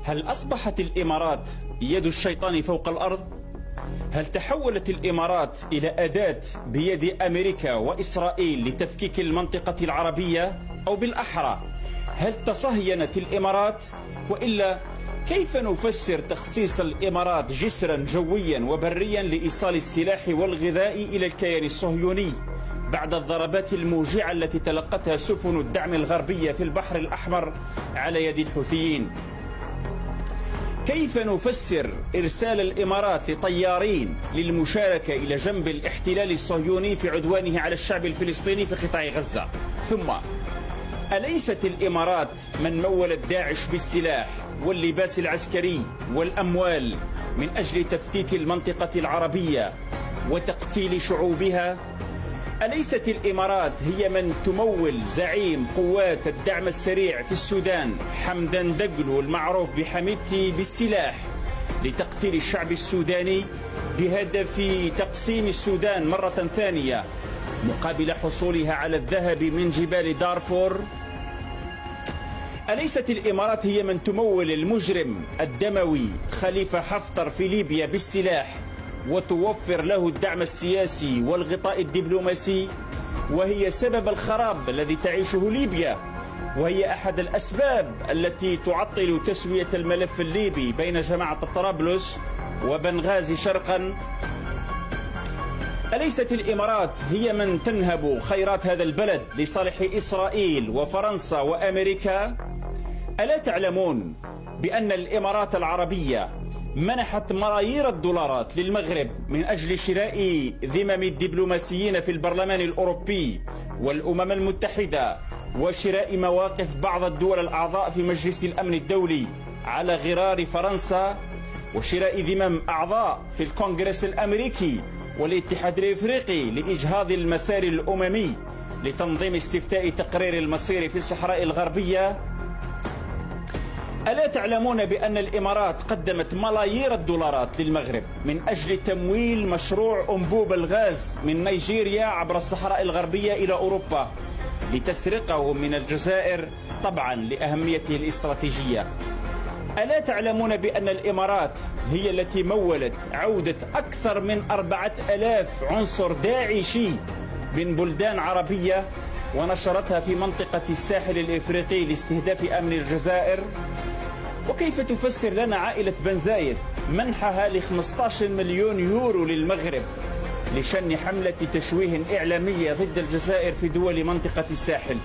هل أصبحت الإمارات يد الشيطان فوق الأرض؟ هل تحولت الإمارات إلى أداة بيد أمريكا وإسرائيل لتفكيك المنطقة العربية؟ أو بالأحرى هل تصهينت الإمارات؟ وإلا كيف نفسر تخصيص الإمارات جسرا جويا وبريا لإيصال السلاح والغذاء إلى الكيان الصهيوني بعد الضربات الموجعة التي تلقتها سفن الدعم الغربية في البحر الأحمر على يد الحوثيين؟ كيف نفسر إرسال الإمارات لطيارين للمشاركة إلى جنب الاحتلال الصهيوني في عدوانه على الشعب الفلسطيني في قطاع غزة؟ ثم أليست الإمارات من مولت داعش بالسلاح واللباس العسكري والأموال من أجل تفتيت المنطقة العربية وتقتيل شعوبها؟ أليست الإمارات هي من تمول زعيم قوات الدعم السريع في السودان حمدان دقلو المعروف بحميدتي بالسلاح لتقتيل الشعب السوداني بهدف تقسيم السودان مرة ثانية مقابل حصولها على الذهب من جبال دارفور؟ أليست الإمارات هي من تمول المجرم الدموي خليفة حفتر في ليبيا بالسلاح وتوفر له الدعم السياسي والغطاء الدبلوماسي، وهي سبب الخراب الذي تعيشه ليبيا، وهي أحد الأسباب التي تعطل تسوية الملف الليبي بين جماعة طرابلس وبنغازي شرقا؟ أليست الإمارات هي من تنهب خيرات هذا البلد لصالح إسرائيل وفرنسا وأمريكا؟ ألا تعلمون بأن الإمارات العربية منحت ملايير الدولارات للمغرب من أجل شراء ذمم الدبلوماسيين في البرلمان الأوروبي والأمم المتحدة وشراء مواقف بعض الدول الأعضاء في مجلس الأمن الدولي على غرار فرنسا وشراء ذمم أعضاء في الكونغرس الأمريكي والاتحاد الإفريقي لإجهاض المسار الأممي لتنظيم استفتاء تقرير المصير في الصحراء الغربية؟ ألا تعلمون بأن الإمارات قدمت ملايير الدولارات للمغرب من أجل تمويل مشروع أنبوب الغاز من نيجيريا عبر الصحراء الغربية إلى أوروبا لتسرقه من الجزائر طبعا لأهميته الاستراتيجية؟ ألا تعلمون بأن الإمارات هي التي مولت عودة أكثر من 4000 عنصر داعشي من بلدان عربية ونشرتها في منطقة الساحل الإفريقي لاستهداف أمن الجزائر؟ وكيف تفسر لنا عائلة بن زايد منحها ل 15 مليون يورو للمغرب لشن حملة تشويه إعلامية ضد الجزائر في دول منطقة الساحل؟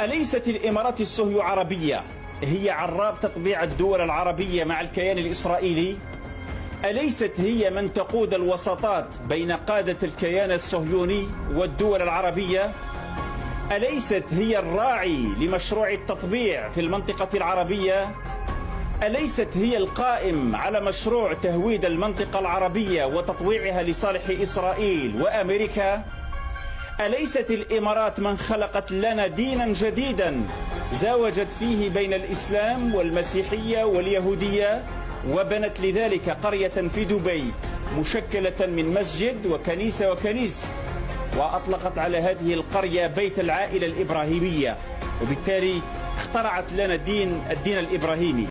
أليست الإمارات الصهيو عربية هي عراب تطبيع الدول العربية مع الكيان الإسرائيلي؟ أليست هي من تقود الوساطات بين قادة الكيان الصهيوني والدول العربية؟ أليست هي الراعي لمشروع التطبيع في المنطقة العربية؟ أليست هي القائم على مشروع تهويد المنطقة العربية وتطويعها لصالح إسرائيل وأمريكا؟ أليست الإمارات من خلقت لنا دينا جديدا زاوجت فيه بين الإسلام والمسيحية واليهودية وبنت لذلك قرية في دبي مشكلة من مسجد وكنيسة وكنيسة وأطلقت على هذه القرية بيت العائلة الإبراهيمية، وبالتالي اخترعت لنا الدين الإبراهيمي؟